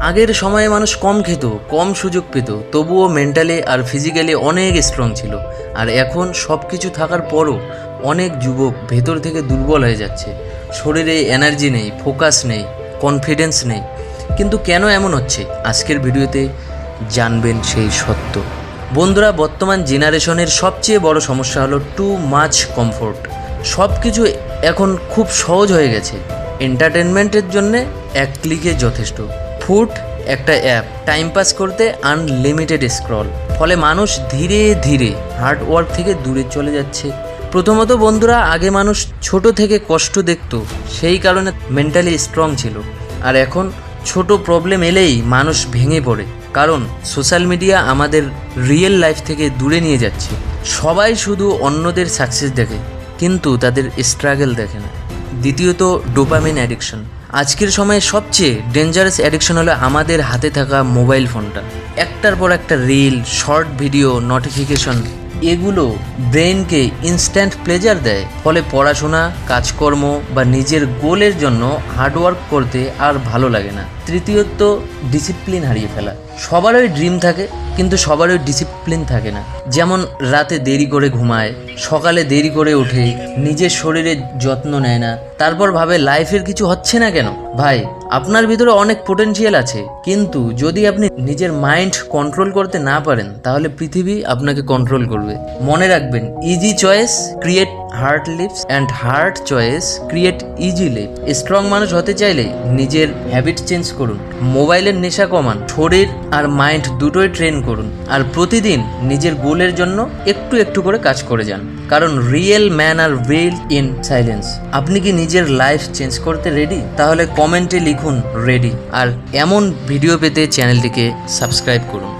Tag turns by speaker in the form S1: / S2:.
S1: আগের সময়ে মানুষ কম খেত, কম সুযোগ পেত, তবুও মেন্টালি আর ফিজিক্যালি অনেক স্ট্রং ছিল। আর এখন সব কিছু থাকার পরও অনেক যুবক ভেতর থেকে দুর্বল হয়ে যাচ্ছে। শরীরে এনার্জি নেই, ফোকাস নেই, কনফিডেন্স নেই। কিন্তু কেন এমন হচ্ছে, আজকের ভিডিওতে জানবেন সেই সত্য। বন্ধুরা, বর্তমান জেনারেশনের সবচেয়ে বড় সমস্যা হলো টু মাচ কমফোর্ট। সব কিছু এখন খুব সহজ হয়ে গেছে। এন্টারটেনমেন্টের জন্যে এক ক্লিকে যথেষ্ট। ফুড একটা অ্যাপ, টাইম পাস করতে আনলিমিটেড স্ক্রল। ফলে মানুষ ধীরে ধীরে হার্ড ওয়ার্ক থেকে দূরে চলে যাচ্ছে। প্রথমত বন্ধুরা, আগে মানুষ ছোট থেকে কষ্ট দেখতো, সেই কারণে মেন্টালি স্ট্রং ছিল। আর এখন ছোট প্রবলেম এলেই মানুষ ভেঙে পড়ে, কারণ সোশ্যাল মিডিয়া আমাদের রিয়েল লাইফ থেকে দূরে নিয়ে যাচ্ছে। সবাই শুধু অন্যদের সাকসেস দেখে, কিন্তু তাদের স্ট্রাগল দেখে না। দ্বিতীয়ত, ডোপামিন অ্যাডিকশন। আজকের সময়ে সবচেয়ে ডেঞ্জারাস অ্যাডিকশন হলো আমাদের হাতে থাকা মোবাইল ফোনটা। একটার পর একটা রিল, শর্ট ভিডিও, নোটিফিকেশন, এগুলো ব্রেনকে ইনস্ট্যান্ট প্লেজার দেয়। ফলে পড়াশোনা, কাজকর্ম বা নিজের গোলের জন্য হার্ডওয়ার্ক করতে আর ভালো লাগে না। তৃতীয়ত, ডিসিপ্লিন হারিয়ে ফেলা। সবারই ড্রিম থাকে, কিন্তু সবারই ডিসিপ্লিন থাকে না। যেমন রাতে দেরি করে ঘুমায়, সকালে দেরি করে ওঠে, নিজের শরীরের যত্ন নেয় না, তারপর ভাবে লাইফের কিছু হচ্ছে না কেন। ভাই, আপনার ভিতরে অনেক পোটেনশিয়াল আছে, কিন্তু যদি আপনি নিজের মাইন্ড কন্ট্রোল করতে না পারেন, তাহলে পৃথিবী আপনাকে কন্ট্রোল করবে। মনে রাখবেন, easy choice create hard lives and hard choice create easy live. Strong মানুষ হতে চাইলে নিজের হ্যাবিট চেঞ্জ করুন, মোবাইলের নেশা কমান, শরীর আর মাইন্ড দুটোই ট্রেন করুন, আর প্রতিদিন নিজের গোলের জন্য একটু একটু করে কাজ করে যান। কারণ real man are build in silence. আপনি কি নিজের লাইফ চেঞ্জ করতে রেডি? তাহলে কমেন্টে লিখুন রেডি। আর এমন ভিডিও পেতে চ্যানেলটিকে সাবস্ক্রাইব করুন।